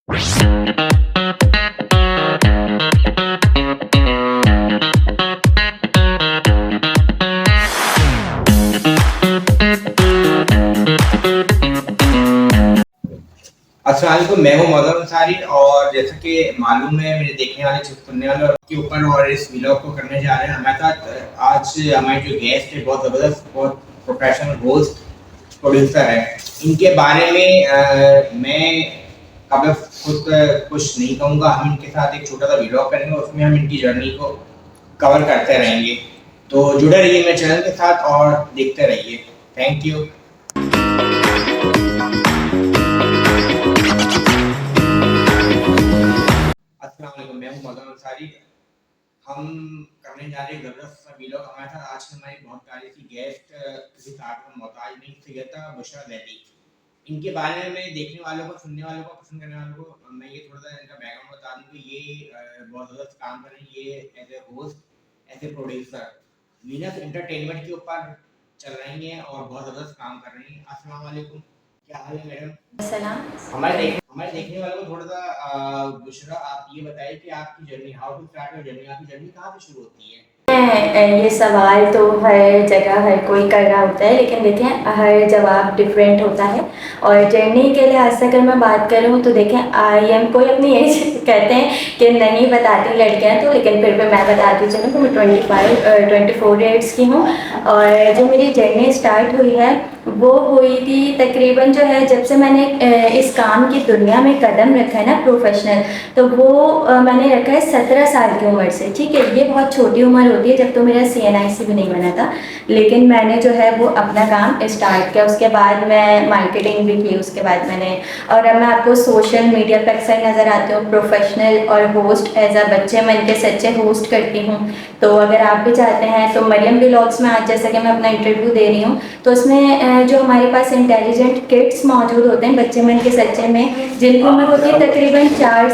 अस्सलाम वालेकुम, मैं हूं मौजूद अंसारी और जैसा कि मालूम है मेरे देखने वाले सुनने वालों के ऊपर और इस व्लॉग को करने जा रहे हैं हमारे साथ आज हमारे जो गेस्ट है बहुत ज़बरदस्त, बहुत प्रोफेशनल होस्ट प्रोड्यूसर है। इनके बारे में मैं अब खुद कुछ नहीं कहूँगा, हम इनके साथ एक छोटा सा व्लॉग करेंगे, उसमें हम इनकी जर्नी को कवर करते रहेंगे। तो जुड़े रहिए मेरे चैनल के साथ और देखते रहिए। Thank you. अस्सलाम वालेकुम, मैं हूं मौजूद अंसारी। हम करने जा रहे हैं ज़बरदस्त सा व्लॉग। हमारे साथ आज हमारी बहुत प्यारी सी गेस्ट किसी तारीफ का मोहताज नहीं, सैयदा बुशरा ज़ैदी। इनके बारे में देखने वालों को, सुनने वालों को, पसंद करने वालों को मैं ये थोड़ा सा इनका बैकग्राउंड बता दूं कि ये बहुत ज़बरदस्त काम कर रही है। ये as a host, as a producer Venus Entertainment के ऊपर चल रही हैं और बहुत ज़बरदस्त काम कर रही हैं। अस्सलाम वालेकुम, क्या हाल है मैडम? सलाम। हमारे देखने वालों को थोड़ा सा बुशरा आप ये बताइए कि आपकी journey, how to start your journey, आपकी जर्नी कहाँ से शुरू होती है? ये सवाल तो हर जगह हर कोई कर रहा होता है, लेकिन देखें हर जवाब डिफरेंट होता है। और जर्नी के लिहाज से अगर मैं बात करूँ तो देखें आई एम, कोई अपनी एज कहते हैं कि नहीं बताती लड़कियां, तो लेकिन फिर भी मैं बताती चलूँ कि मैं 24 ईयर्स की हूँ। और जो मेरी जर्नी स्टार्ट हुई है वो हुई थी तकरीबन जो है जब से मैंने इस काम की दुनिया में कदम रखा है ना प्रोफेशनल, तो वो मैंने रखा है 17 साल की उम्र से। ठीक है, ये बहुत छोटी उम्र होती है, जब तो मेरा CNIC भी नहीं बना था, लेकिन मैंने जो है वो अपना काम स्टार्ट किया। उसके बाद मैं मार्केटिंग भी की, उसके बाद मैंने, और अब मैं आपको सोशल मीडिया पर अक्सर नज़र आती हूँ प्रोफेशनल और होस्ट, एज अ बच्चे मन के सच्चे होस्ट करती हूँ। तो अगर आप भी चाहते हैं तो मरियम व्लॉग्स में आज जैसा कि मैं अपना इंटरव्यू दे रही हूँ, तो उसमें जो हमारे पास इंटेलिजेंट किड्स मौजूद होते हैं बच्चे मन के सच्चे में, जिनकी उम्र होती है तकरीबन 4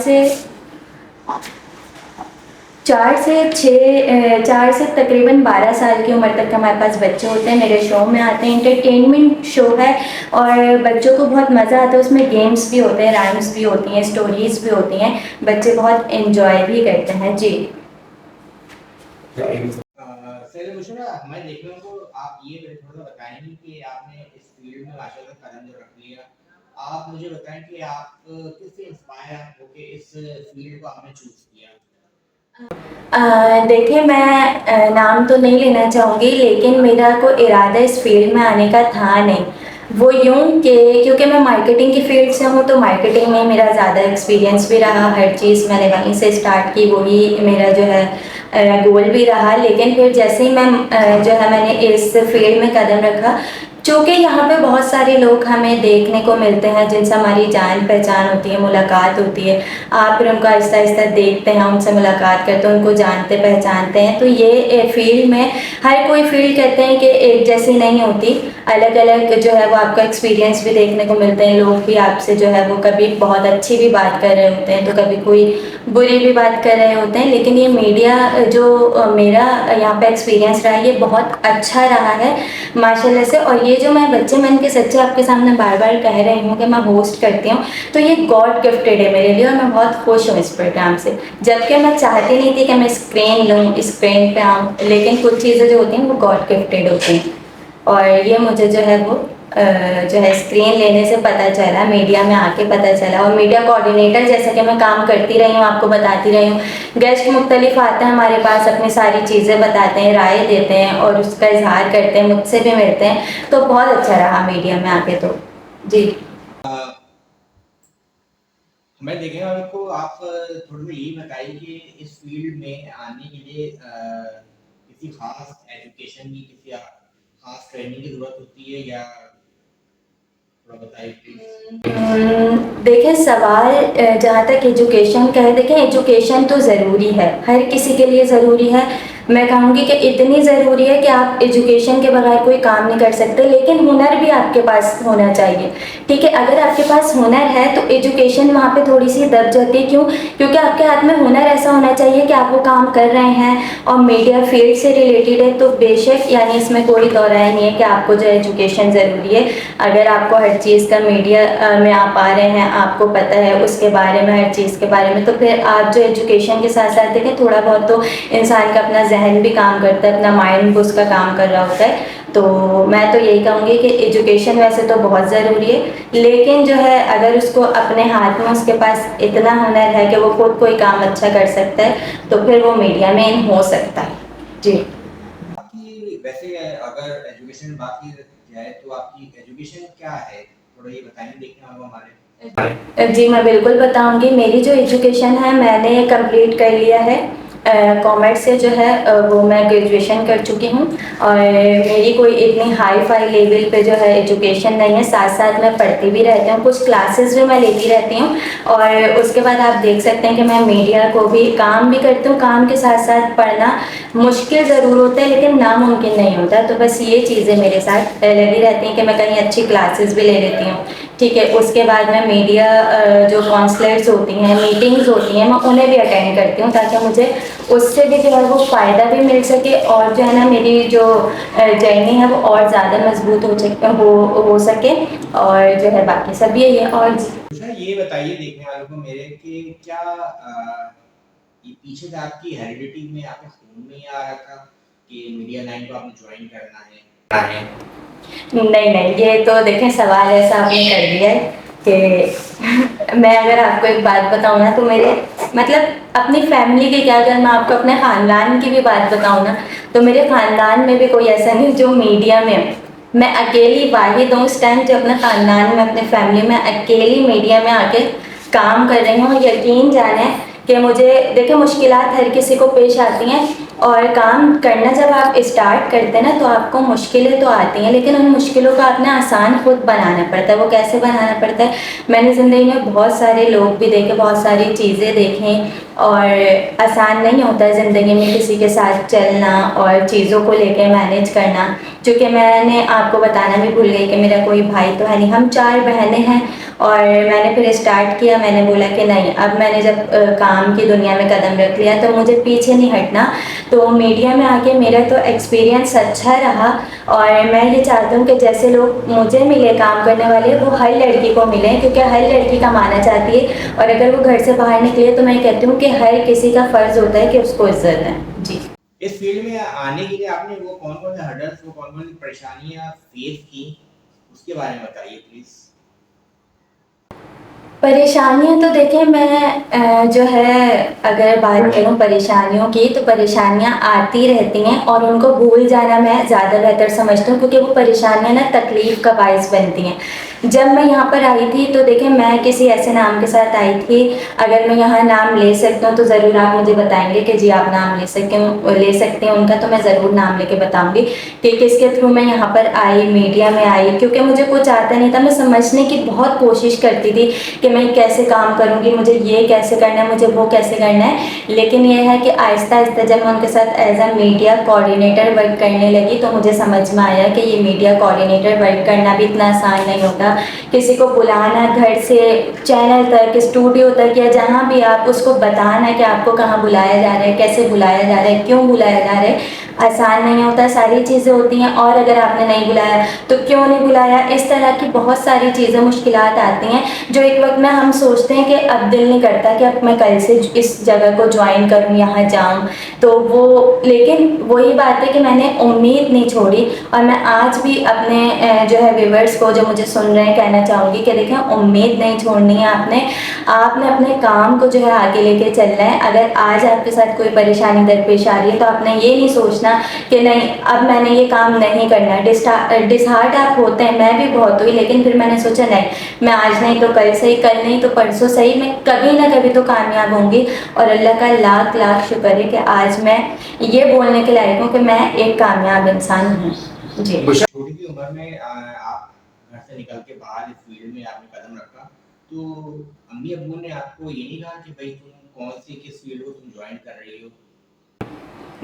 से तकरीबन 12 साल की उम्र तक हमारे पास बच्चे होते हैं। मेरे शो में आते हैं, एंटरटेनमेंट शो है और बच्चों को बहुत मज़ा आता है। उसमें गेम्स भी होते हैं, राइम्स भी होती हैं, स्टोरीज भी होती हैं, बच्चे बहुत एंजॉय भी करते हैं। जी सैयदा बुशरा, हमारे देखने को आप ये थोड़ा सा बताएंगे कि आपने इस फील्ड में माशाल्लाह कदम जो रख लिया, आप मुझे बताएं कि आप किससे इंस्पायर होके इस फील्ड को आपने चूज किया? देखिए मैं नाम तो नहीं लेना चाहूँगी, लेकिन मेरा कोई इरादा इस फील्ड में आने का था नहीं। वो यूँ कि क्योंकि मैं मार्केटिंग की फील्ड से हूँ, तो मार्केटिंग में मेरा ज़्यादा एक्सपीरियंस भी रहा, हर चीज़ मैंने वहीं से स्टार्ट की, वही मेरा जो है गोल भी रहा। लेकिन फिर जैसे ही मैं जो है मैंने इस फील्ड में कदम रखा, चूँकि यहाँ पे बहुत सारे लोग हमें देखने को मिलते हैं जिनसे हमारी जान पहचान होती है, मुलाकात होती है, आप फिर उनको आहिस्ता आहिस्ता देखते हैं, उनसे मुलाकात करते हैं, उनको जानते पहचानते हैं। तो ये फील्ड में हर कोई फील्ड कहते हैं कि एक जैसी नहीं होती, अलग अलग जो है वो आपका एक्सपीरियंस भी देखने को मिलते हैं। लोग भी आपसे जो है वो कभी बहुत अच्छी भी बात कर रहे होते हैं, तो कभी कोई बुरी भी बात कर रहे होते हैं। लेकिन ये मीडिया जो मेरा यहाँ पे एक्सपीरियंस रहा है, ये बहुत अच्छा रहा है माशाल्लाह से। और ये जो मैं बच्चे मन के सच्चे आपके सामने बार बार कह रही हूँ कि मैं होस्ट करती हूँ, तो ये गॉड गिफ्टेड है मेरे लिए और मैं बहुत खुश हूँ इस प्रोग्राम से। जबकि मैं चाहती नहीं थी कि मैं स्क्रीन लूँ, स्क्रीन पे आऊँ, लेकिन कुछ चीज़ें जो होती हैं वो गॉड गिफ्टेड होती हैं, और ये मुझे जो है वो जो है स्क्रीन लेने से पता चला, मीडिया में आके पता चला। और मीडिया कोऑर्डिनेटर जैसा कि मैं काम करती रही हूँ, आपको बताती रही हूँ, गेस्ट मुख्तलिफ आते हैं हमारे पास, अपनी सारी चीज़ें बताते हैं, राय देते हैं और उसका इजहार करते हैं, मुझसे भी मिलते हैं, तो बहुत अच्छा रहा मीडिया में आके। तो जी हमारे देखने वालों को आप थोड़ा सा यही बताइए कि इस फील्ड में आने के लिए किसी खास एजुकेशन की, किसी खास ट्रेनिंग की जरूरत होती है या थोड़ा बताइए प्लीज। देखिए सवाल जहाँ तक एजुकेशन का है, देखें एजुकेशन तो ज़रूरी है, हर किसी के लिए ज़रूरी है। मैं कहूँगी कि इतनी ज़रूरी है कि आप एजुकेशन के बगैर कोई काम नहीं कर सकते, लेकिन हुनर भी आपके पास होना चाहिए। ठीक है, अगर आपके पास हुनर है तो एजुकेशन वहाँ पे थोड़ी सी दब जाती है। क्यों? क्योंकि आपके हाथ में हुनर ऐसा होना चाहिए कि आप वो काम कर रहे हैं और मीडिया फील्ड से रिलेटेड है, तो बेशक यानी इसमें कोई दो राय नहीं है कि आपको जो एजुकेशन ज़रूरी है। अगर आपको हर चीज़ का मीडिया में आप आ रहे हैं, आपको पता है उसके बारे में, हर चीज़ के बारे में, तो फिर आप जो एजुकेशन के साथ साथ देखें, थोड़ा बहुत तो इंसान का अपना जहन भी काम करता है, अपना माइंड भी उसका काम कर रहा होता है। तो मैं तो यही कहूँगी कि एजुकेशन वैसे तो बहुत ज़रूरी है, लेकिन जो है अगर उसको अपने हाथ में, उसके पास इतना हुनर है कि वो खुद कोई काम अच्छा कर सकता है, तो फिर वो मीडिया में इन हो सकता है। जी। आपकी वैसे अगर एजुकेशन में बात की जाए तो आपकी एजुकेशन क्या है? थोड़ा ये बताएंगे देखने वालों को हमारे। जी, मैं बिल्कुल बताऊँगी। मेरी जो एजुकेशन है मैंने कंप्लीट कर लिया है। कॉमर्स से जो है वो मैं ग्रेजुएशन कर चुकी हूँ, और मेरी कोई इतनी हाई-फाई लेवल पे जो है एजुकेशन नहीं है। साथ-साथ मैं पढ़ती भी रहती हूँ, कुछ क्लासेस भी मैं लेती रहती हूँ, और उसके बाद आप देख सकते हैं कि मैं मीडिया को भी काम भी करती हूँ। काम के साथ-साथ पढ़ना मुश्किल ज़रूर होता है, लेकिन नामुमकिन नहीं होता। तो बस ये चीज़ें मेरे साथ लगी रहती हैं कि मैं कहीं अच्छी क्लासेस भी ले लेती हूँ। ठीक है, उसके बाद मैं मीडिया जो कॉन्सलेट्स होती हैं, मीटिंग्स होती हैं, मैं उन्हें भी अटेंड करती हूँ, ताकि मुझे उससे भी जो है वो फ़ायदा भी मिल सके, और जो है ना मेरी जो जर्नी है वो और ज़्यादा मजबूत हो सके, और जो है बाकी सब यही है। और अच्छा ये बताइए देखने वालों को मेरे कि क्या ये पीछे से आपकी हेरिडिटी में आपके खून में ही आ रहा था कि मीडिया लाइन को आपने ज्वाइन करना है? नहीं, नहीं, ये तो देखें सवाल ऐसा आपने कर दिया है कि मैं अगर आपको एक बात बताऊँ ना, तो मेरे मतलब अपनी फैमिली की क्या, अगर मैं आपको अपने ख़ानदान की भी बात बताऊँ ना, तो मेरे ख़ानदान में भी कोई ऐसा नहीं जो मीडिया में है। मैं अकेली वाहिद हूँ इस टाइम जो अपने ख़ानदान में, अपने फैमिली में अकेली मीडिया में आके काम कर रही हूँ। यकीन जाने कि मुझे देखिए मुश्किलात हर किसी को पेश आती हैं, और काम करना जब आप स्टार्ट करते हैं ना, तो आपको मुश्किलें तो आती हैं, लेकिन उन मुश्किलों का आपने आसान खुद बनाना पड़ता है। वो कैसे बनाना पड़ता है? मैंने ज़िंदगी में बहुत सारे लोग भी देखे, बहुत सारी चीज़ें देखें, और आसान नहीं होता है ज़िंदगी में किसी के साथ चलना और चीज़ों को लेके मैनेज करना। चूँकि मैंने आपको बताना भी भूल गई कि मेरा कोई भाई तो है नहीं, हम 4 बहनें हैं, और मैंने फिर स्टार्ट किया, मैंने बोला कि नहीं, अब मैंने जब काम की दुनिया में कदम रख लिया तो मुझे पीछे नहीं हटना। तो मीडिया में आके मेरा तो एक्सपीरियंस अच्छा रहा, और मैं ये चाहती हूँ कि जैसे लोग मुझे मिले काम करने वाले, वो हर लड़की को मिले, क्योंकि हर लड़की कमाना चाहती है, और अगर वो घर से बाहर निकले तो मैं कहती हूँ कि हर किसी का फ़र्ज़ होता है कि उसको इज़्ज़त दें। जी। इस फील्ड में आने के लिए आपने वो कौन-कौन से हर्डल्स, वो कौन-कौन सी परेशानियाँ फेस की, उसके बारे में बताइए प्लीज़? परेशानियाँ तो देखिए मैं जो है अगर बात करूँ परेशानियों की, तो परेशानियाँ आती रहती हैं, और उनको भूल जाना मैं ज़्यादा बेहतर समझती हूँ, क्योंकि वो परेशानियाँ ना तकलीफ़ का बाइस बनती हैं। जब मैं यहाँ पर आई थी तो देखिए मैं किसी ऐसे नाम के साथ आई थी, अगर मैं यहाँ नाम ले सकती हूँ तो ज़रूर आप मुझे बताएँगे कि जी आप नाम ले सकते हैं उनका, तो मैं ज़रूर नाम लेके बताऊँगी कि किसके थ्रू मैं यहाँ पर आई, मीडिया में आई, क्योंकि मुझे कुछ आता नहीं था। मैं समझने की बहुत कोशिश करती थी कि मैं कैसे काम करूँगी, मुझे ये कैसे करना है, मुझे वो कैसे करना है। लेकिन ये है कि आहिस्ता-आहिस्ता जब मैं उनके साथ as a media coordinator work करने लगी, तो मुझे समझ में आया कि ये मीडिया कोऑर्डिनेटर वर्क करना भी इतना आसान नहीं होता। किसी को बुलाना घर से चैनल तक, स्टूडियो तक, या जहाँ भी आप उसको बताना कि आपको कहाँ बुलाया जा रहा है, कैसे बुलाया जा रहा है, क्यों बुलाया जा रहा है, आसान नहीं होता। सारी चीज़ें होती हैं, और अगर आपने नहीं बुलाया तो क्यों नहीं बुलाया, इस तरह की बहुत सारी चीज़ें, मुश्किलात आती हैं, जो एक वक्त में हम सोचते हैं कि अब दिल नहीं करता कि अब मैं कल से इस जगह को ज्वाइन करूँ, यहाँ जाऊँ। तो वो, लेकिन वही बात है कि मैंने उम्मीद नहीं छोड़ी, और मैं आज भी अपने जो है व्यूवर्स को जो मुझे सुन रहे हैं कहना चाहूँगी कि देखें, उम्मीद नहीं छोड़नी है आपने। आपने अपने काम को जो है आगे लेके चलना है। अगर आज आपके साथ कोई परेशानी दरपेश आ रही है, तो आपने ये नहीं सोचना कि नहीं अब मैंने ये काम नहीं करना। डिसहार्ट आप होते हैं, मैं भी बहुत हुई, लेकिन फिर मैंने सोचा नहीं, मैं आज नहीं तो कल सही, कल नहीं तो परसों सही, मैं कभी ना कभी तो कामयाब होंगी। और अल्लाह का लाख लाख शुक्र है कि आज मैं ये बोलने के लायक हूँ कि मैं एक कामयाब इंसान हूँ। जी। छोटी सी उम्र में आप घर से निकल के बाहर इस फील्ड में आपने कदम रखा, तो अम्मी अब्बू ने आपको ये नहीं कहा कि भाई तुम कौन सी किस फील्ड को तुम ज्वाइन कर रही हो?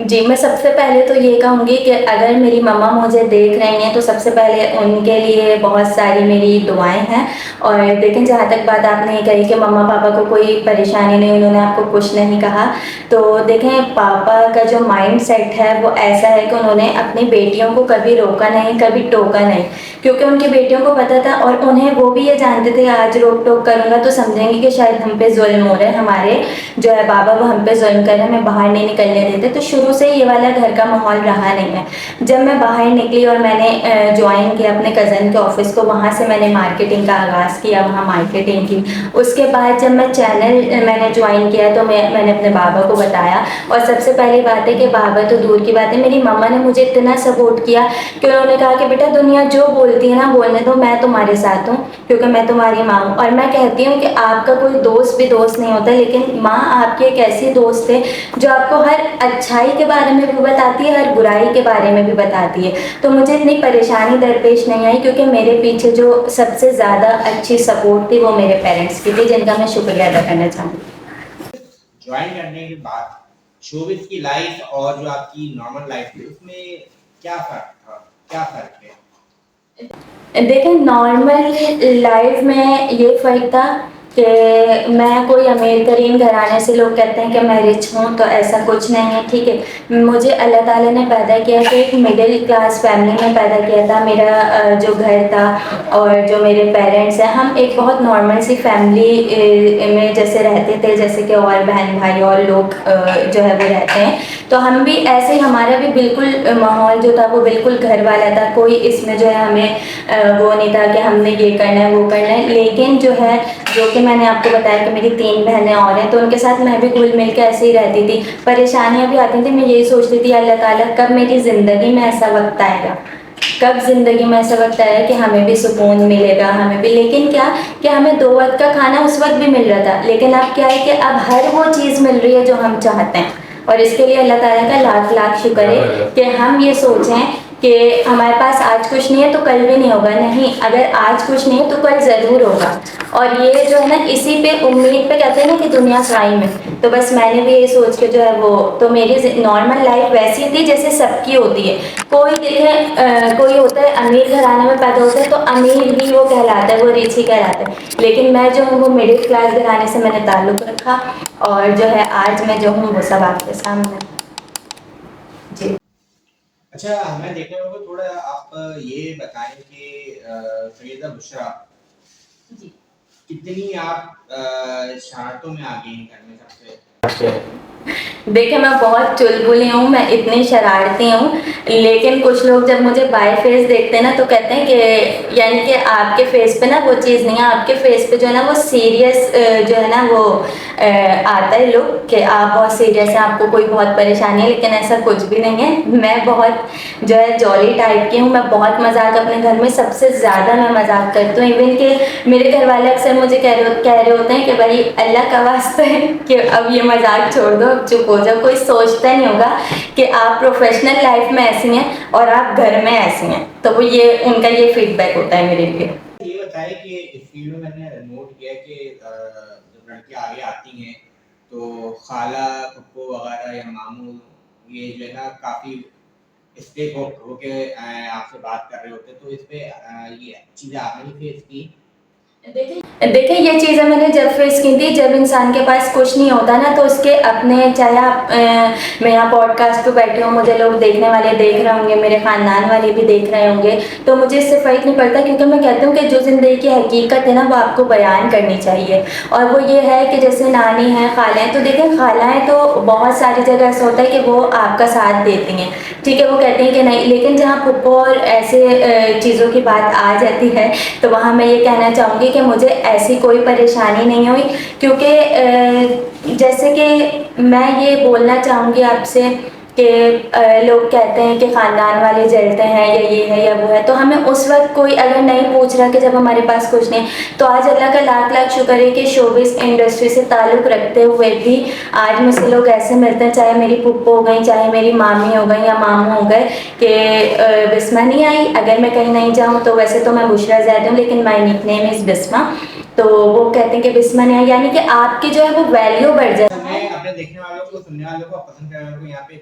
जी, मैं सबसे पहले तो ये कहूँगी कि अगर मेरी मम्मा मुझे देख रही हैं तो सबसे पहले उनके लिए बहुत सारी मेरी दुआएँ हैं। और देखें, जहाँ तक बात आपने ये कही कि मम्मा-पापा को कोई परेशानी नहीं, उन्होंने आपको कुछ नहीं कहा। तो देखें, पापा का जो माइंडसेट है वो ऐसा है कि उन्होंने अपनी बेटियों को कभी रोका नहीं, कभी टोका नहीं, क्योंकि उनकी बेटियों को पता था और उन्हें वो भी ये जानते थे आज रोक-टोक करूँगा तो समझेंगे कि शायद हम पे ज़ुल्म हो रहा है, हमारे जो है बाबा वो हम पे ज़ुल्म कर रहे हैं, हमें बाहर नहीं निकलने देते। तो शुरू से ये वाला घर का माहौल रहा नहीं है। जब मैं बाहर निकली और मैंने जॉइन किया अपने कज़न के ऑफिस को, वहाँ से मैंने मार्केटिंग का आगाज़ किया, वहाँ मार्केटिंग की। उसके बाद जब मैं चैनल मैंने जॉइन किया तो मैंने अपने बाबा को बताया। और सबसे पहली बात है कि बाबा तो दूर की बात है, मेरी मम्मा ने मुझे इतना सपोर्ट किया कि उन्होंने कहा कि बेटा दुनिया जो बोलती है ना बोलने दो, मैं तुम्हारे साथ हूँ क्योंकि मैं तुम्हारी माँ हूँ। और मैं कहती हूँ कि आपका कोई दोस्त भी दोस्त नहीं होता, लेकिन माँ आपकी एक ऐसी दोस्त है जो आपको हर अच्छाई के बारे में भी बताती है, हर बुराई के बारे में भी बताती है। तो मुझे इतनी परेशानी दरपेश नहीं आई क्योंकि मेरे पीछे जो सबसे ज़्यादा अच्छी सपोर्ट थी वो मेरे पेरेंट्स की थी, जिनका मैं शुक्रिया अदा करना चाहूँगी। ज्वाइन करने के बाद शोबिज़ की लाइफ और जो आपकी नॉर्मल लाइफ थी उसमें क्या फ़र्क था? क्या फ़र्क है? देखिए, नॉर्मल लाइफ में ये फ़र्क था कि मैं कोई अमीर तरीन घराने से, लोग कहते हैं कि मैं रिच हूँ, तो ऐसा कुछ नहीं है, ठीक है। मुझे अल्लाह ताला ने पैदा किया कि एक मिडिल क्लास फैमिली में पैदा किया था। मेरा जो घर था और जो मेरे पेरेंट्स हैं, हम एक बहुत नॉर्मल सी फैमिली में जैसे रहते थे, जैसे कि और बहन भाई और लोग जो है वो रहते हैं। तो हम भी ऐसे ही, हमारा भी बिल्कुल माहौल जो था वो बिल्कुल घर वाला था। कोई इसमें जो है हमें वो नहीं था कि हमने ये करना है वो करना है। लेकिन जो है, जो कि मैंने आपको बताया कि मेरी 3 बहनें और हैं, तो उनके साथ मैं भी घुल मिल के ऐसे ही रहती थी। परेशानियाँ भी आती थी, मैं यही सोचती थी अल्लाह ताला कब मेरी ज़िंदगी में ऐसा वक्त आएगा, कब ज़िंदगी में ऐसा वक्त आएगा कि हमें भी सुकून मिलेगा, हमें भी। लेकिन क्या कि हमें 2 वक्त का खाना उस वक्त भी मिल रहा था, लेकिन अब क्या है कि अब हर वो चीज़ मिल रही है जो हम चाहते हैं। और इसके लिए अल्लाह ताला का लाख लाख शुक्र है कि हम ये सोचें कि हमारे पास आज कुछ नहीं है तो कल भी नहीं होगा। नहीं, अगर आज कुछ नहीं है तो कल ज़रूर होगा। और ये जो है ना, इसी पे उम्मीद पे कहते हैं ना कि दुनिया कायम है। तो बस मैंने भी ये सोच के जो है वो, तो मेरी नॉर्मल लाइफ वैसी थी जैसे सबकी होती है। कोई देखे कोई होता है अमीर घराने में पैदा होता है तो अमीर भी वो कहलाता है, वो रिच ही कहलाता है। लेकिन मैं जो हूँ वो मिडिल क्लास घराने से मैंने ताल्लुक़ रखा और जो है आज मैं जो हूँ वो सब आपके सामने। जी। अच्छा, हमें देखने को थोड़ा आप ये बताएं कि सैयदा बुशरा जी। कितनी आप शरारतों में आ गई हैं घर में सबसे? देखिए, मैं बहुत चुलबुली हूँ, मैं इतनी शरारती हूँ, लेकिन कुछ लोग जब मुझे बाय फेस देखते हैं ना तो कहते हैं कि यानी कि आपके फेस पे ना वो चीज़ नहीं है, आपके फेस पे जो है ना वो सीरियस जो है ना वो आता है लुक कि आप बहुत सीरियस हैं, आपको कोई बहुत परेशानी है। लेकिन ऐसा कुछ भी नहीं है। मैं बहुत जो है जॉली टाइप की हूँ, मैं बहुत मजाक अपने घर में सबसे ज़्यादा मैं मजाक करती हूँ। इवन कि मेरे घर वाले अक्सर मुझे कह रहे होते हैं कि भाई अल्लाह का वास्ता है कि अब ये मजाक छोड़ दो, अब चुप हो जाओ। कोई सोचता नहीं होगा कि आप प्रोफेशनल लाइफ में ऐसी हैं और आप घर में ऐसी हैं। तो वो ये उनका ये फीडबैक होता है मेरे लिए। ये बताइए कि इस फील्ड में मैंने नोट किया कि जब लड़कियां आगे आती हैं तो खाला फुप्पो वगैरह या मामू ये जो है ना काफ़ी स्टेक होके आपसे बात कर रहे होते हैं, तो इस पे ये चीज़ें आपने भी फेस की? देखिए, ये चीज़ें मैंने जब फेस की थी, जब इंसान के पास कुछ नहीं होता ना तो उसके अपने, चाहे आप मैं यहाँ पॉडकास्ट पे बैठी हूँ, मुझे लोग देखने वाले देख रहे होंगे, मेरे ख़ानदान वाले भी देख रहे होंगे, तो मुझे इससे फ़र्क नहीं पड़ता क्योंकि मैं कहती हूँ कि जो ज़िंदगी की हकीकत है ना वो आपको बयान करनी चाहिए। और वो ये है कि जैसे नानी है, खाला है, तो देखें खालाएँ तो बहुत सारी जगह ऐसा होता है कि वो आपका साथ देती हैं, ठीक है, वो कहती हैं कि नहीं। लेकिन जहाँ फुप्पो और ऐसे चीज़ों की बात आ जाती है तो वहाँ मैं ये कहना चाहूँगी कि मुझे ऐसी कोई परेशानी नहीं हुई। क्योंकि जैसे कि मैं ये बोलना चाहूँगी आपसे कि लोग कहते हैं कि ख़ानदान वाले जलते हैं या ये है या वो है, तो हमें उस वक्त कोई अगर नहीं पूछ रहा कि जब हमारे पास कुछ नहीं, तो आज अल्लाह का लाख लाख शुक्र है कि शोबिस इंडस्ट्री से ताल्लुक़ रखते हुए भी आज मुझसे लोग ऐसे मिलते हैं, चाहे मेरी पुप्पो हो गई, चाहे मेरी मामी हो गई या मामू हो गए, कि बिस्मा नहीं आई। अगर मैं कहीं नहीं जाऊँ तो वैसे तो मैं बुशरा ज़ैद हूँ लेकिन माई निक नेम इज़ बिस्मा, तो वो कहते हैं कि बिस्मा नहीं आई, यानी कि आपकी जो है वो वैल्यू बढ़ जाए। मैं अपने अपने देखने वालों को, सुनने वालों को, पसंद करने वालों को यहाँ पे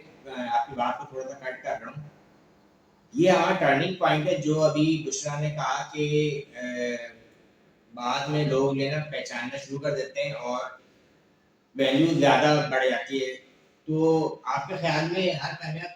आपकी बात को थोड़ा सा कट कर रहा हूँ। ये हमारा टर्निंग पॉइंट है, जो अभी बुशरा ने कहा कि बाद में लोग ये ना पहचानना शुरू कर देते हैं और वैल्यू ज़्यादा बढ़ जाती है। तो आपके ख्याल में हर कामयाब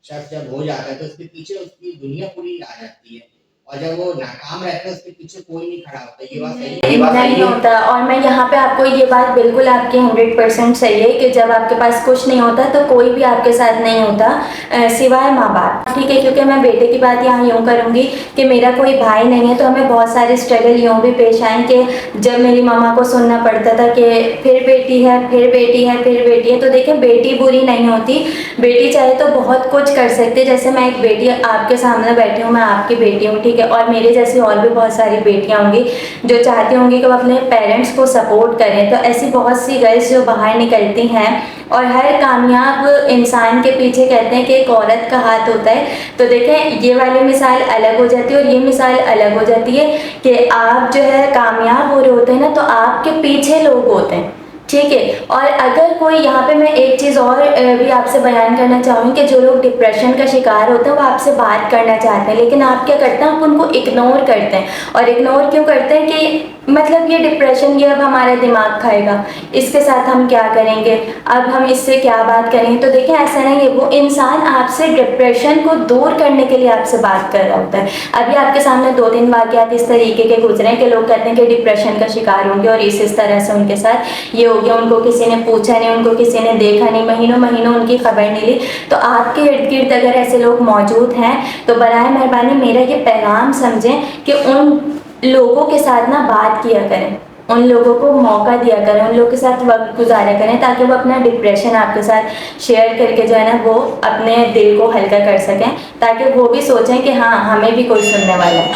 शख्स जब हो जाता है तो उसके पीछे उसकी दुनिया पूरी आ जाती है, और जब वो नाकाम रहता है उसके पीछे कोई नहीं खड़ा होता। ये बात सही है? नहीं होता। और मैं यहाँ पे आपको ये बात बिल्कुल आपकी 100% सही है कि जब आपके पास कुछ नहीं होता तो कोई भी आपके साथ नहीं होता सिवाय माँ बाप, ठीक है। क्योंकि मैं बेटे की बात यहाँ यूँ करूँगी कि मेरा कोई भाई नहीं है, तो हमें बहुत सारे स्ट्रगल यूँ भी पेश आए कि जब मेरी मम्मा को सुनना पड़ता था कि फिर बेटी है, फिर बेटी है, फिर बेटी है। तो देखिए, बेटी बुरी नहीं होती, बेटी चाहे तो बहुत कुछ कर सकती है। जैसे मैं एक बेटी आपके सामने बैठी हूँ, मैं आपकी बेटी हूँ, ठीक है। और मेरे जैसी और भी बहुत सारी बेटियाँ होंगी जो चाहती होंगी कि वो अपने पेरेंट्स को सपोर्ट करें। तो ऐसी बहुत सी गर्ल्स जो बाहर निकलती हैं, और हर कामयाब इंसान के पीछे कहते हैं कि एक औरत का हाथ होता है। तो देखें, ये वाली मिसाल अलग हो जाती है और ये मिसाल अलग हो जाती है कि आप जो है कामयाब हो रहे होते हैं ना, तो आपके पीछे लोग होते हैं, ठीक है। और अगर कोई यहाँ पे, मैं एक चीज़ और भी आपसे बयान करना चाहूँगी कि जो लोग डिप्रेशन का शिकार होते हैं वो आपसे बात करना चाहते हैं, लेकिन आप क्या करते हैं, आप उनको इग्नोर करते हैं। और इग्नोर क्यों करते हैं कि मतलब ये डिप्रेशन, ये अब हमारा दिमाग खाएगा, इसके साथ हम क्या करेंगे, अब हम इससे क्या बात करेंगे। तो देखिए, ऐसा नहीं है, वो इंसान आपसे डिप्रेशन को दूर करने के लिए आपसे बात कर रहा होता है। अभी आपके सामने 2-3 वाक़यात इस तरीके के गुजरे हैं कि लोग कहते हैं कि डिप्रेशन का शिकार होंगे और इस तरह से उनके साथ ये हो गया, उनको किसी ने पूछा नहीं, उनको किसी ने देखा नहीं, महीनों महीनों उनकी खबर नहीं ली। तो आपके इर्द गिर्द अगर ऐसे लोग मौजूद हैं तो बराए मेहरबानी मेरा ये पैगाम समझें कि उन लोगों के साथ ना बात किया करें, उन लोगों को मौका दिया करें, उन लोगों के साथ वक्त गुजारा करें, ताकि वो अपना डिप्रेशन आपके साथ शेयर करके जो है ना वो अपने दिल को हल्का कर सकें, ताकि वो भी सोचें कि हाँ, हमें भी कोई सुनने वाला है।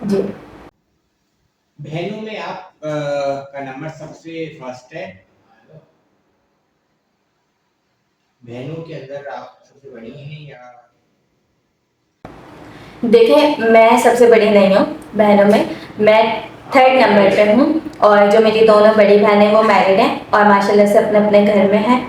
जी। बहनों में आप का नंबर सबसे फर्स्ट है, बहनों के अंदर आप सबसे बड़ी हैं या? देखिए, मैं सबसे बड़ी नहीं हूँ बहनों में, मैं 3rd नंबर पे हूँ। और जो मेरी दोनों बड़ी बहनें वो मैरिड हैं और माशाल्लाह से अपने अपने घर में हैं।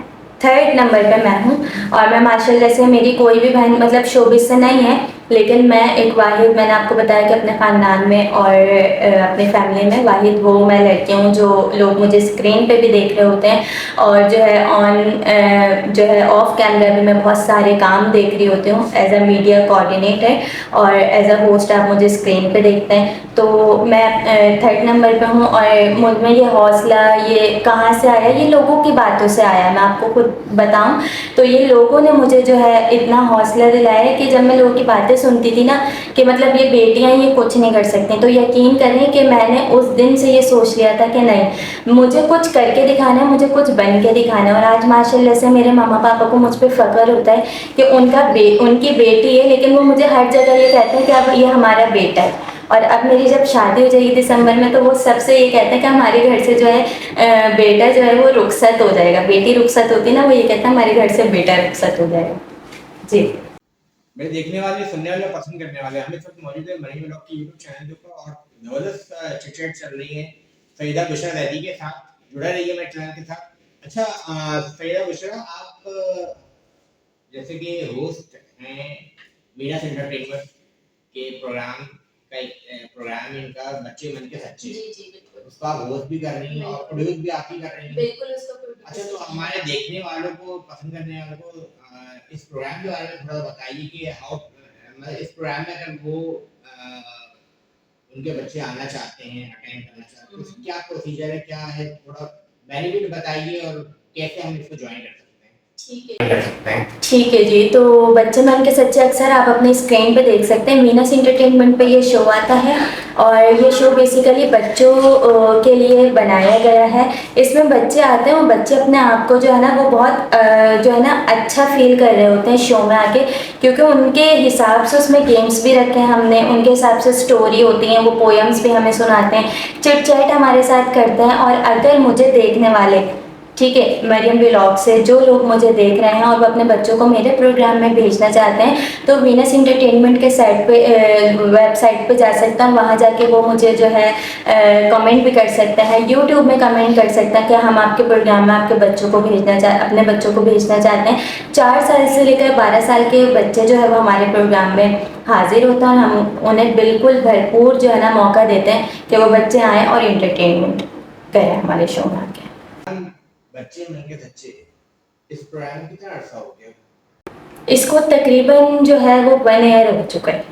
3rd नंबर पे मैं हूँ और मैं माशाल्लाह से, मेरी कोई भी बहन मतलब शोबिस से नहीं है, लेकिन मैं एक वाहिद, मैंने आपको बताया कि अपने ख़ानदान में और अपनी फैमिली में वाहिद वो मैं लड़की हूँ जो लोग मुझे स्क्रीन पे भी देख रहे होते हैं, और जो है ऑन जो है ऑफ कैमरा भी मैं बहुत सारे काम देख रही होती हूँ एज अ मीडिया कोऑर्डिनेटर, और एज अ होस्ट आप मुझे स्क्रीन पे देखते हैं। तो मैं 3rd नंबर पे हूँ और मुझ में ये हौसला ये कहाँ से आया, ये लोगों की बातों से आया। मैं आपको खुद बताऊँ तो ये लोगों ने मुझे जो है इतना हौसला दिलाया है कि जब मैं लोगों की बातें सुनती थी ना कि मतलब ये बेटियां ये कुछ नहीं कर सकती, तो यकीन करें कि मैंने उस दिन से ये सोच लिया था कि नहीं, मुझे कुछ करके दिखाना है, मुझे कुछ बन के दिखाना है। और आज माशाल्लाह से मेरे मामा पापा को मुझ पर फ़ख्र होता है कि उनकी बेटी है, लेकिन वो मुझे हर जगह ये कहते हैं कि अब ये हमारा बेटा है। और अब मेरी जब शादी हो जाएगी दिसंबर में, तो वो सबसे ये कहते हैं कि हमारे घर से जो है बेटा जो है वो रुखसत हो जाएगा। बेटी रुखसत होती ना, वो ये कहता है हमारे घर से बेटा रुखसत हो जाएगा। जी। मेरे देखने वाले, सुनने वाले, पसंद करने वाले, हम इस वक्त मौजूद है मरीन व्लॉग की यूट्यूब चैनल के ऊपर और ज़बरदस्त चिट-चैट चल रही है सईदा बुशरा ज़ैदी के साथ। जुड़े रहिए मेरे चैनल के साथ। अच्छा सईदा बुशरा, आप जैसे कि होस्ट हैं मीनास एंटरटेनमेंट के प्रोग्राम का, एक प्रोग्राम है इनका बच्चे मन के सच्चे, जी जी बिल्कुल, उसका आप होस्ट भी कर रही हैं और प्रोड्यूस भी आप ही कर रही हैं। बिल्कुल उसको अच्छा, तो हमारे देखने वालों को, पसंद करने वालों को इस प्रोग्राम के बारे में थोड़ा बताइए कि हाउ, मतलब इस प्रोग्राम में अगर वो उनके बच्चे आना चाहते हैं, अटेंड करना चाहते हैं, तो क्या प्रोसीजर है, क्या है, थोड़ा बेनिफिट बताइए और कैसे हम इसको ज्वाइन कर सकते हैं। ठीक है जी। तो बच्चे मन के सच्चे अक्सर आप अपनी स्क्रीन पे देख सकते हैं, मीनास एंटरटेनमेंट पे ये शो आता है और ये शो बेसिकली बच्चों के लिए बनाया गया है। इसमें बच्चे आते हैं और बच्चे अपने आप को जो है ना वो बहुत जो है ना अच्छा फील कर रहे होते हैं शो में आके, क्योंकि उनके हिसाब से उसमें गेम्स भी रखे हैं हमने, उनके हिसाब से स्टोरी होती हैं, वो पोएम्स भी हमें सुनाते हैं, चिट चैट हमारे साथ करते हैं। और अगर मुझे देखने वाले, ठीक है, मरियम व्लॉग से जो लोग मुझे देख रहे हैं और वो अपने बच्चों को मेरे प्रोग्राम में भेजना चाहते हैं तो वीनस एंटरटेनमेंट के साइट पे वेबसाइट पे जा सकते हैं, वहाँ जाके वो मुझे जो है कमेंट भी कर सकते हैं, यूट्यूब में कमेंट कर सकते हैं कि हम आपके प्रोग्राम में आपके बच्चों को अपने बच्चों को भेजना चाहते हैं। 4 साल से लेकर 12 साल के बच्चे जो है वो हमारे प्रोग्राम में हाजिर होते हैं और हम उन्हें बिल्कुल भरपूर जो है ना मौका देते हैं कि वो बच्चे आएँ और एंटरटेनमेंट करें हमारे शो में आके। बच्चे मन के सच्चे इस प्रोग्राम कितना अर्सा हो गया? इसको तकरीबन जो है वो 1 ईयर हो चुका है,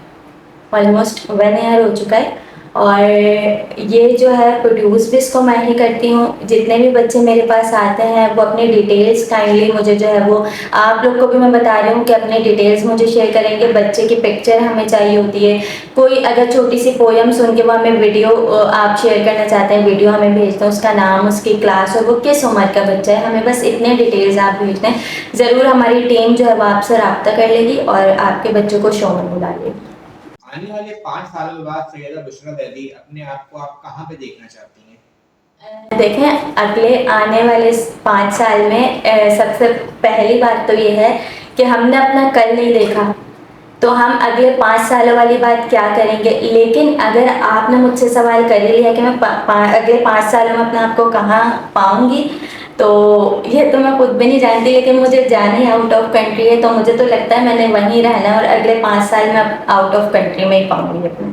ऑलमोस्ट 1 ईयर हो चुका है। और ये जो है प्रोड्यूस भी इसको मैं ही करती हूँ। जितने भी बच्चे मेरे पास आते हैं वो अपनी डिटेल्स काइंडली मुझे जो है वो आप लोग को भी मैं बता रही हूँ कि अपने डिटेल्स मुझे शेयर करेंगे। बच्चे की पिक्चर हमें चाहिए होती है, कोई अगर छोटी सी पोयम सुन के वो हमें वीडियो आप शेयर करना चाहते हैं, वीडियो हमें भेजते हैं, उसका नाम, उसकी क्लास और वो किस उम्र का बच्चा है, हमें बस इतने डिटेल्स आप भेज दें, ज़रूर हमारी टीम जो है वो आपसे रब्ता कर लेगी और आपके बच्चों को शो में बुला लेगी। आने वाले 5 सालों के बाद सैयदा बुशरा ज़ैदी अपने आप को आप कहाँ पे देखना चाहती हैं? देखें, अगले आने वाले 5 साल में सबसे पहली बात तो ये है कि हमने अपना कल नहीं देखा, तो हम अगले 5 सालों वाली बात क्या करेंगे। लेकिन अगर आपने मुझसे सवाल कर ही लिया कि मैं अगले 5 सालों में अपने आप को कहाँ पाऊँगी, तो ये तो मैं खुद भी नहीं जानती, लेकिन मुझे जाना ही आउट ऑफ कंट्री है, तो मुझे तो लगता है मैंने वहीं रहना है और अगले 5 साल में आउट ऑफ कंट्री में ही पाऊँगी अपने।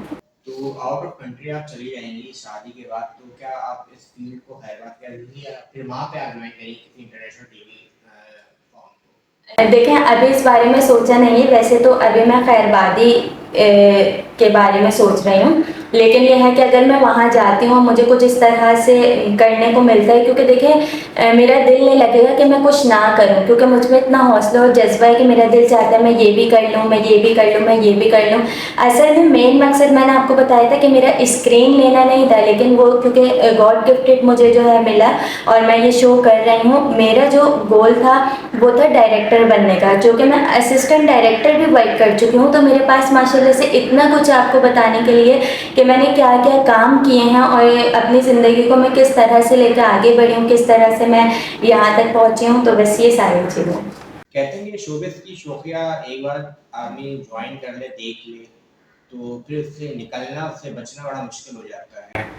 तो आउट ऑफ कंट्री आप चली जाएंगी शादी के बाद, तो क्या आप इस फील्ड को खैर कर लेंगी या फिर वहाँ पे आप ज्वाइन करेंगी किसी इंटरनेशनल टीवी फॉर्म को? देखें, अभी इस बारे में सोचा नहीं है, वैसे तो अभी मैं खैरबादी के बारे में सोच रही हूँ, लेकिन यह है कि अगर मैं वहाँ जाती हूँ मुझे कुछ इस तरह से करने को मिलता है, क्योंकि देखिए मेरा दिल नहीं लगेगा कि मैं कुछ ना करूँ, क्योंकि मुझ में इतना हौसला और जज्बा है कि मेरा दिल चाहता है मैं ये भी कर लूँ, मैं ये भी कर लूँ, मैं ये भी कर लूँ। असल में मेन मकसद मैंने आपको बताया था कि मेरा स्क्रीन लेना नहीं था, लेकिन वो क्योंकि गॉड गिफ्टेड मुझे जो है मिला और मैं ये शो कर रही हूँ। मेरा जो गोल था वो था डायरेक्टर बनने का, जो कि मैं असिस्टेंट डायरेक्टर भी वर्क कर चुकी हूँ, तो मेरे पास माशाल्लाह से इतना कुछ आपको बताने के लिए कि मैंने क्या क्या काम किए हैं और अपनी ज़िंदगी को मैं किस तरह से लेकर आगे बढ़ी हूँ, किस तरह से मैं यहाँ तक पहुँची हूँ, तो बस ये सारी चीज़ें। कहते हैं कि शोबिस की शौकिया एक बार आदमी ज्वाइन कर ले, देख ले, तो फिर उससे निकलना, उससे बचना बड़ा मुश्किल हो जाता है।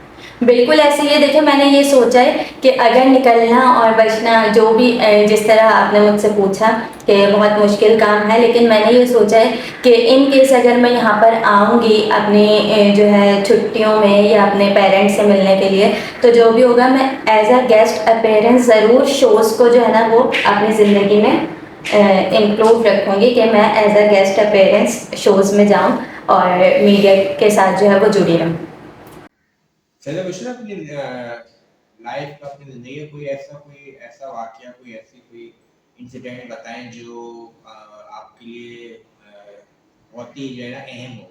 बिल्कुल ऐसे ही है। देखिए, मैंने ये सोचा है कि अगर निकलना और बचना, जो भी जिस तरह आपने मुझसे पूछा कि बहुत मुश्किल काम है, लेकिन मैंने ये सोचा है कि इन केस अगर मैं यहाँ पर आऊँगी अपनी जो है छुट्टियों में या अपने पेरेंट्स से मिलने के लिए, तो जो भी होगा मैं एज अ गेस्ट अपीयरेंस ज़रूर शोज़ को जो है ना वो अपनी ज़िंदगी में इंक्लूड रखूँगी कि मैं as a guest appearance shows में जाऊँ और मीडिया के साथ जो है वो जुड़ी रहूँ। सैयदा बुशरा, अपनी लाइफ का, अपनी ज़िंदगी का कोई ऐसा वाक़या, कोई इंसिडेंट बताएं जो आपके लिए बहुत ही जो है ना अहम हो।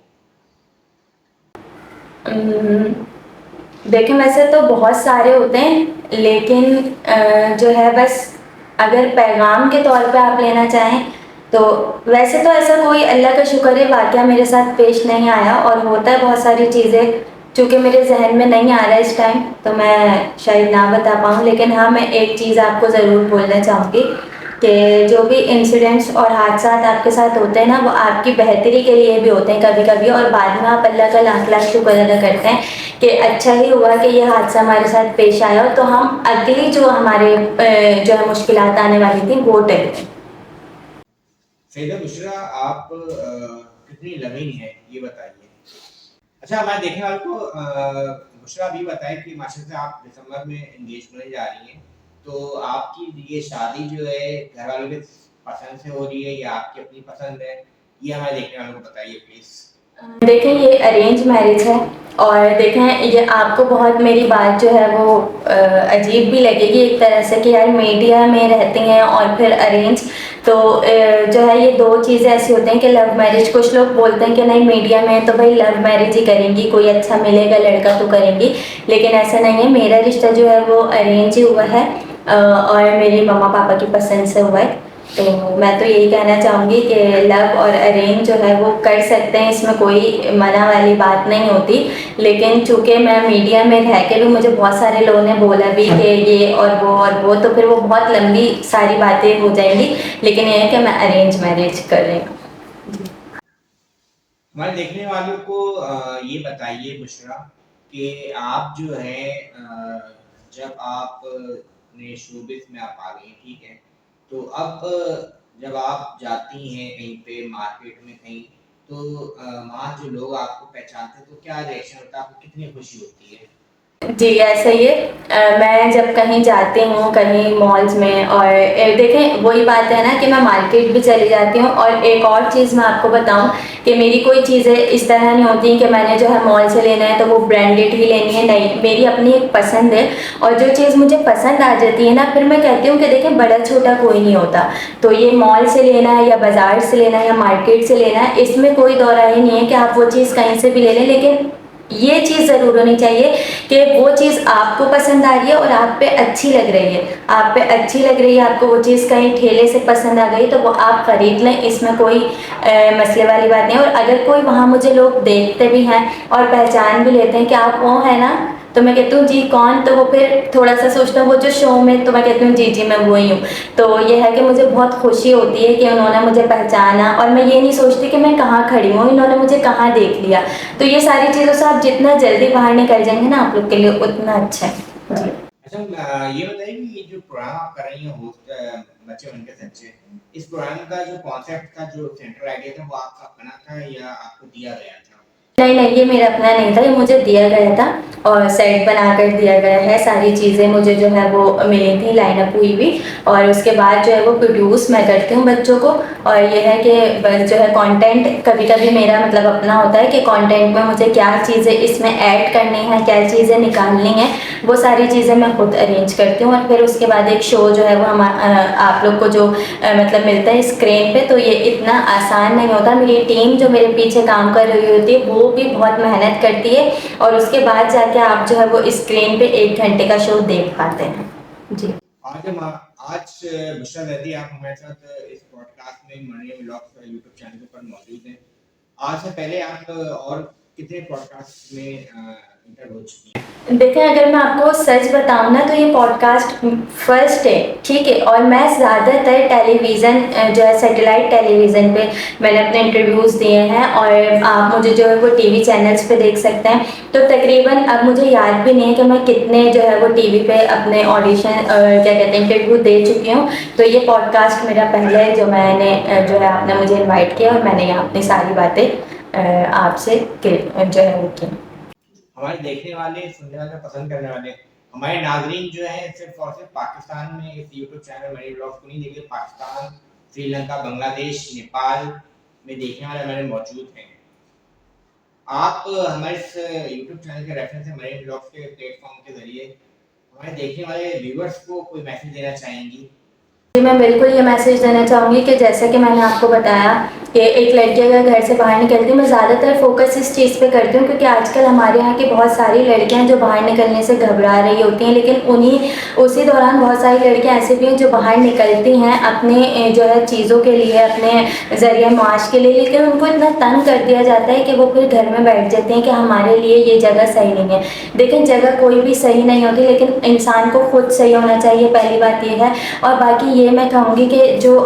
देखें, वैसे तो बहुत सारे होते हैं, लेकिन जो है बस अगर पैगाम के तौर पे आप लेना चाहें तो वैसे तो ऐसा कोई अल्लाह का शुक्र है वाक़या मेरे साथ पेश नहीं आया, और होता है बहुत सारी चीज़ें चूँकि मेरे जहन में नहीं आ रहा है इस टाइम, तो मैं शायद ना बता पाऊँ। लेकिन हाँ, मैं एक चीज़ आपको ज़रूर बोलना चाहूँगी कि जो भी इंसिडेंट्स और हादसात आपके साथ होते हैं ना, वो आपकी बेहतरी के लिए भी होते हैं कभी कभी, और बाद में आप अल्लाह का लाख लाख शुक्र अदा करते हैं कि अच्छा ही हुआ कि ये हादसा हमारे साथ पेश आया, तो हम अगली जो हमारे जो है मुश्किलात आने वाली थी वो टल गई। सैयदा बुशरा, आप कितनी लवीन है ये बताइए। अच्छा, हमारे देखने वालों को बुशरा भी बताएं कि माशाल्लाह से आप दिसंबर में एंगेज होने जा रही हैं, तो आपकी ये शादी जो है घर वालों के पसंद से हो रही है या आपकी अपनी पसंद है, ये हमारे देखने वालों को बताइए प्लीज़। देखें, ये अरेंज मैरिज है, और देखें ये आपको बहुत मेरी बात जो है वो अजीब भी लगेगी एक तरह से कि यार मीडिया में रहती हैं और फिर अरेंज, तो जो है ये दो चीज़ें ऐसी होती हैं कि लव मैरिज, कुछ लोग बोलते हैं कि नहीं मीडिया में तो भाई लव मैरिज ही करेंगी, कोई अच्छा मिलेगा लड़का तो करेंगी, लेकिन ऐसा नहीं है। मेरा रिश्ता जो है वो अरेंज ही हुआ है और मेरी मम्मा पापा की पसंद से हुआ है, तो मैं तो यही कहना चाहूँगी कि लव और अरेंज जो है वो कर सकते हैं, इसमें कोई मना वाली बात नहीं होती। लेकिन चूँकि मैं मीडिया में रह के भी मुझे बहुत सारे लोगों ने बोला भी कि ये और वो, तो फिर वो बहुत लंबी सारी बातें हो जाएंगी। लेकिन ये है कि मैं अरेंज मैरिज कर रही हूँ। हमारे देखने वालों को ये बताइए बुशरा कि आप जो है जब आप ने शोबिस में आप आ गई, ठीक है, तो अब जब आप जाती हैं कहीं पे मार्केट में कहीं, तो वहाँ जो लोग आपको पहचानते हैं तो क्या रिएक्शन होता है, आपको कितनी खुशी होती है? जी, ऐसा ही है। मैं जब कहीं जाती हूँ, कहीं मॉल्स में, और देखें वही बात है ना कि मैं मार्केट भी चली जाती हूँ। और एक और चीज़ मैं आपको बताऊँ कि मेरी कोई चीज़ें इस तरह नहीं होती कि मैंने जो है मॉल से लेना है तो वो ब्रांडेड ही लेनी है, नहीं, मेरी अपनी एक पसंद है। और जो चीज़ मुझे पसंद आ जाती है ना, फिर मैं कहती हूँ कि देखें बड़ा छोटा कोई नहीं होता। तो ये मॉल से लेना है या बाज़ार से लेना है या मार्केट से लेना है, इसमें कोई दो राय नहीं है कि आप वो चीज़ कहीं से भी ले लें। लेकिन ये चीज़ ज़रूर होनी चाहिए कि वो चीज़ आपको पसंद आ रही है और आप पे अच्छी लग रही है। आप पे अच्छी लग रही है, आपको वो चीज़ कहीं ठेले से पसंद आ गई तो वो आप खरीद लें, इसमें कोई मसले वाली बात नहीं है। और अगर कोई वहाँ मुझे लोग देखते भी हैं और पहचान भी लेते हैं कि आप वो है ना, तो मैं कहती हूँ जी कौन, तो वो फिर थोड़ा सा सोचता हूँ वो जो शो में, तो मैं कहती हूँ जी जी मैं वही हूँ। तो ये है कि मुझे बहुत खुशी होती है कि उन्होंने मुझे पहचाना, और मैं ये नहीं सोचती कि मैं कहाँ खड़ी हूँ, इन्होंने मुझे कहाँ देख लिया। तो ये सारी चीज़ों से आप जितना जल्दी बाहर निकल जाएंगे ना, आप लोग के लिए उतना अच्छा है। जी। अच्छा, ये बताइए कि ये जो प्रोग्राम आप कर रही हैं होस्ट बच्चे बनके सच्चे, इस प्रोग्राम का जो कॉन्सेप्ट था, जो सेंट्रल आइडिया था, वो आपका अपना था या आपको दिया गया था? नहीं नहीं, ये मेरा अपना नहीं था, ये मुझे दिया गया था और सेट बनाकर दिया गया है। सारी चीज़ें मुझे जो है वो मिली थी, लाइनअप हुई भी, और उसके बाद जो है वो प्रोड्यूस मैं करती हूँ बच्चों को। और ये है कि बस जो है कंटेंट कभी कभी मेरा मतलब अपना होता है कि कंटेंट में मुझे क्या चीज़ें इसमें ऐड करनी है, क्या चीज़ें निकालनी है, वो सारी चीज़ें मैं खुद अरेंज करती हूँ। और फिर उसके बाद एक शो जो है वो आप लोग को जो मतलब मिलता है स्क्रीन पे, तो ये इतना आसान नहीं होता। मेरी टीम जो मेरे पीछे काम कर रही होती है वो भी बहुत मेहनत करती है, और उसके बाद जाके आप जो है वो स्क्रीन पे 1 घंटे का शो देख पाते हैं। जी। आज बुशरा दीदी आप हमारे साथ इस पॉडकास्ट में मरियम व्लॉग्स यूट्यूब चैनल पर मौजूद हैं। आज से पहले आप और कितने पॉडकास्ट में इंटर हो चुकी हैं? देखें, अगर मैं आपको सच बताऊं ना, तो ये पॉडकास्ट फर्स्ट है, ठीक है। और मैं ज़्यादातर टेलीविज़न जो है सैटेलाइट टेलीविज़न पे मैंने अपने इंटरव्यूज़ दिए हैं, और आप मुझे जो है वो टीवी चैनल्स पे देख सकते हैं। तो तकरीबन अब मुझे याद भी नहीं है कि मैं कितने जो है वो टीवी पे अपने ऑडिशन क्या कहते हैं इंटरव्यू दे चुकी हूँ। तो ये पॉडकास्ट मेरा पहला है जो मैंने जो है आपने मुझे इन्वाइट किया, और मैंने यहाँ अपनी सारी बातें आपसे जो है वो की। हमारे देखने वाले, सुनने वाले, पसंद करने वाले हमारे नाजरीन जो है सिर्फ और सिर्फ पाकिस्तान में इस यूट्यूब चैनल मनी ब्लॉग्स को नहीं देखते, पाकिस्तान, श्रीलंका, बांग्लादेश, नेपाल में देखने वाले हमारे मौजूद हैं। आप हमारे इस यूट्यूब चैनल के रेफरेंस से मनी ब्लॉग्स के प्लेटफॉर्म के जरिए हमारे देखने वाले व्यूअर्स को कोई मैसेज देना चाहेंगी? जी, मैं बिल्कुल ये मैसेज देना चाहूँगी कि जैसे कि मैंने आपको बताया कि एक लड़की अगर घर से बाहर निकलती है, मैं ज़्यादातर फोकस इस चीज़ पे करती हूँ क्योंकि आजकल हमारे यहाँ की बहुत सारी लड़कियाँ जो बाहर निकलने से घबरा रही होती हैं, लेकिन उसी दौरान बहुत सारी लड़कियाँ ऐसी भी हैं जो बाहर निकलती हैं अपने जो है चीज़ों के लिए, अपने ज़रिए माश के लिए, लेकिन उनको इतना तंग कर दिया जाता है कि वो फिर घर में बैठ जाते हैं कि हमारे लिए ये जगह सही नहीं है। देखें, जगह कोई भी सही नहीं होती, लेकिन इंसान को खुद सही होना चाहिए, पहली बात ये है। और बाकी ये मैं कहूँगी कि जो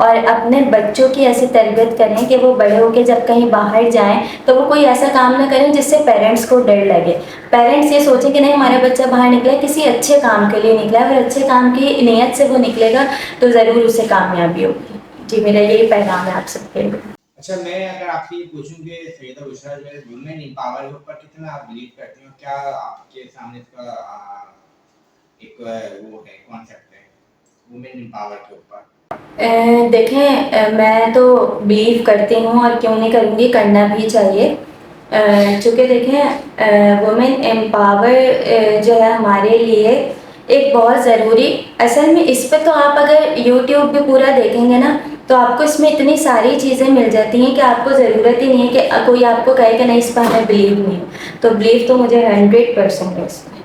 और अपने बच्चों की ऐसी तरबियत करें कि वो बड़े होकर जब कहीं बाहर जाएं तो वो कोई ऐसा काम ना करें जिससे पेरेंट्स को डर लगे। पेरेंट्स ये सोचें कि नहीं, हमारा बच्चा बाहर निकला है किसी अच्छे काम के लिए निकला है, अगर अच्छे काम की नीयत से वो निकलेगा तो ज़रूर उसे कामयाबी होगी। जी, मेरा यही पैगाम है आप सबके लिए। अच्छा, मैं अगर आपसे ये पूछूं कि सैयदा बुशरा जो है वुमेन एम्पावर के ऊपर कितना आप बिलीव करती हो, क्या आपके सामने इसका एक वो है कॉन्सेप्ट है वुमेन एम्पावर के ऊपर? देखें, मैं तो बिलीव करती हूँ और क्यों नहीं करूँगी, करना भी चाहिए। चूँकि देखें, वुमेन एम्पावर जो है हमारे लिए एक बहुत ज़रूरी, असल में इस पे तो आप अगर यूट्यूब भी पूरा देखेंगे ना तो आपको इसमें इतनी सारी चीज़ें मिल जाती हैं कि आपको ज़रूरत ही नहीं है कि कोई आपको कहे कि नहीं इस पर हमें बिलीव नहीं है। तो बिलीव तो मुझे 100% है इसमें।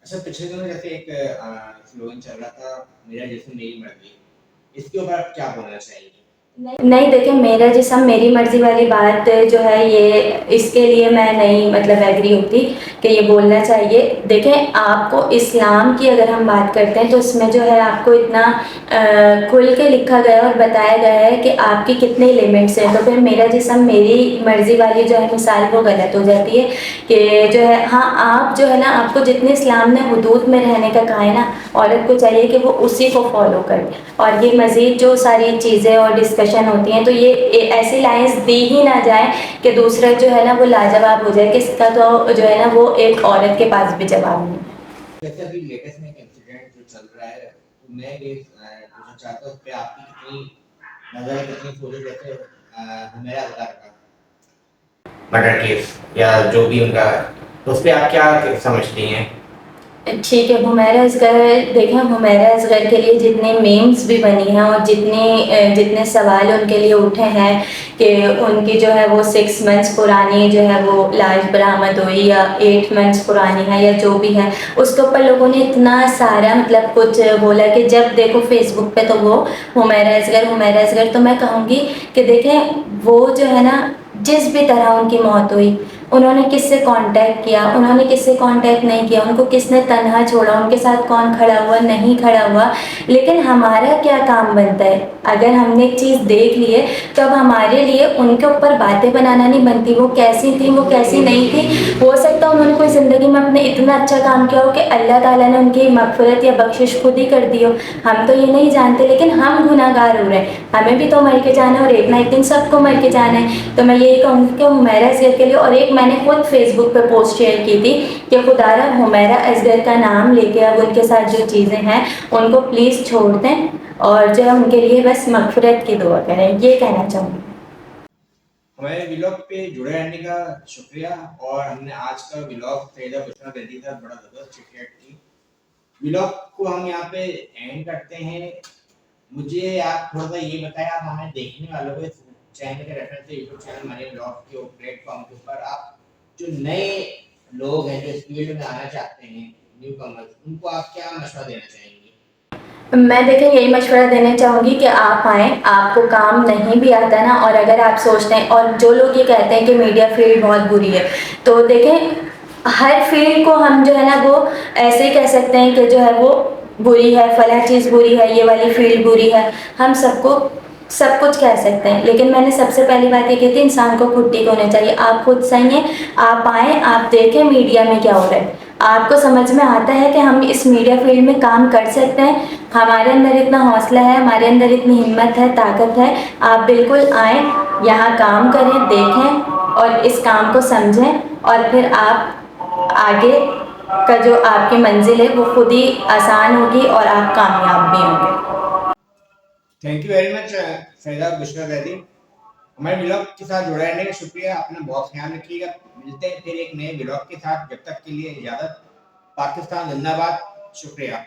अच्छा, पिछले दिनों जैसे एक स्लोगन चल रहा था, मेरा जिस्म मेरी मर्जी, इसके ऊपर आप क्या बोलना चाहेंगे? नहीं देखिए, मेरा जैसा मेरी मर्ज़ी वाली बात जो है ये इसके लिए मैं नहीं मतलब एग्री होती कि ये बोलना चाहिए। देखें, आपको इस्लाम की अगर हम बात करते हैं तो उसमें जो है आपको इतना खुल के लिखा गया और बताया गया है कि आपकी कितनी लिमिट्स हैं। तो फिर मेरा जिस्म मेरी मर्ज़ी वाली जो है मिसाल वो गलत हो जाती है कि जो है हाँ, आप जो है ना आपको जितने इस्लाम ने हुदूद में रहने का कहा है ना, औरत को चाहिए कि वो उसी को फॉलो करे। और ये मज़ीद जो सारी चीज़ें और डिस्कशन होती हैं तो ये ऐसी लाइंस दी ही ना जाए कि दूसरा जो है ना वो लाजवाब हो जाए कि इसका तो जो है ना वो एक औरत के पास भी जवाब नहीं है। जैसे अभी लेटेस्ट में एक इंसिडेंट जो चल रहा है, तो मैं ये पूछना चाहता हूँ उस पे आपकी कितनी नज़र, कितनी सोच, जैसे हुमैरा अख्तर का मर्डर केस या जो भी उनका, तो उस पे आप क्या समझती हैं? ठीक है, हुमैरा असगर देखें, हुमैरा असगर के लिए जितने मीम्स भी बनी हैं और जितने सवाल उनके लिए उठे हैं कि उनकी जो है वो 6 मंथ्स पुरानी जो है वो लाश बरामद हुई या 8 मंथ्स पुरानी है या जो भी है, उसके ऊपर लोगों ने इतना सारा मतलब कुछ बोला कि जब देखो फेसबुक पे तो वो हुमैरा असगर। तो मैं कहूँगी कि देखें, वो जो है ना जिस भी तरह उनकी मौत हुई, उन्होंने किससे कांटेक्ट किया, उन्होंने किससे कांटेक्ट नहीं किया, उनको किसने तन्हा छोड़ा, उनके साथ कौन खड़ा हुआ, नहीं खड़ा हुआ। लेकिन हमारा क्या काम बनता है, अगर हमने एक चीज़ देख ली है तो अब हमारे लिए उनके ऊपर बातें बनाना नहीं बनती। वो कैसी थी, वो कैसी नहीं थी, हो सकता है उन्होंने कोई ज़िंदगी में अपने इतना अच्छा काम किया हो कि अल्लाह ताला ने उनकी मग़फ़िरत या बख्शिश खुद ही कर दी हो, हम तो ये नहीं जानते। लेकिन हम गुनहगार हो रहे हैं, हमें भी तो मर के जाना है और एक ना एक दिन सबको मर के जाना है। तो मैं यही कहूँगी कि हुमैरा असगर के लिए, और एक मैंने खुद फेसबुक पे पोस्ट शेयर की थी कि खुदारा हुमैरा असगर का नाम लेके अब उनके साथ जो चीज़ें हैं उनको प्लीज़ छोड़ दें और जो है उनके लिए बस मग़फ़िरत की दुआ करें, ये कहना चाहूँगी। हमारे व्लॉग पे जुड़े रहने का शुक्रिया। और हमने आज का व्लॉग सैयदा बुशरा ज़ैदी साहब बड़ा ज़बरदस्त चिट-चैट की। व्लॉग को हम यहाँ पे एंड करते हैं। मुझे आप थोड़ा-सा ये बताएँ, आप हमें देखने वालों को इस चैनल के रेफरेंस से, यूट्यूब चैनल मनी व्लॉग के प्लेटफ़ॉर्म के ऊपर, आप जो नए लोग हैं जो इस फील्ड में आना चाहते हैं, न्यूकमर्स, उनको आप क्या मशवरा देना चाहेंगी? मैं देखिए यही मशवरा देना चाहूँगी कि आप आएँ, आपको काम नहीं भी आता ना, और अगर आप सोचते हैं, और जो लोग ये कहते हैं कि मीडिया फील्ड बहुत बुरी है, तो देखें, हर फील्ड को हम जो है ना वो ऐसे ही कह सकते हैं कि जो है वो बुरी है, फलां चीज़ बुरी है, ये वाली फील्ड बुरी है। हम सबको सब कुछ कह सकते हैं, लेकिन मैंने सबसे पहली बात ये की थी, इंसान को खुद ठीक होना चाहिए। आप खुद सही हैं, आप आएँ, आप देखें मीडिया में क्या हो रहा है, आपको समझ में आता है कि हम इस मीडिया फील्ड में काम कर सकते हैं, हमारे अंदर इतना हौसला है, हमारे अंदर इतनी हिम्मत है, ताकत है। आप बिल्कुल आएँ, यहाँ काम करें, देखें और इस काम को समझें, और फिर आप आगे का जो आपकी मंजिल है वो खुद ही आसान होगी और आप कामयाब भी होंगे। Thank you very much Syeda Bushra Zaidi. हमारे व्लॉग के साथ जुड़े रहने का शुक्रिया। अपना बहुत ख्याल रखिएगा। मिलते हैं फिर एक नए व्लॉग के साथ। जब तक के लिए इजाज़त। पाकिस्तान जिंदाबाद। शुक्रिया।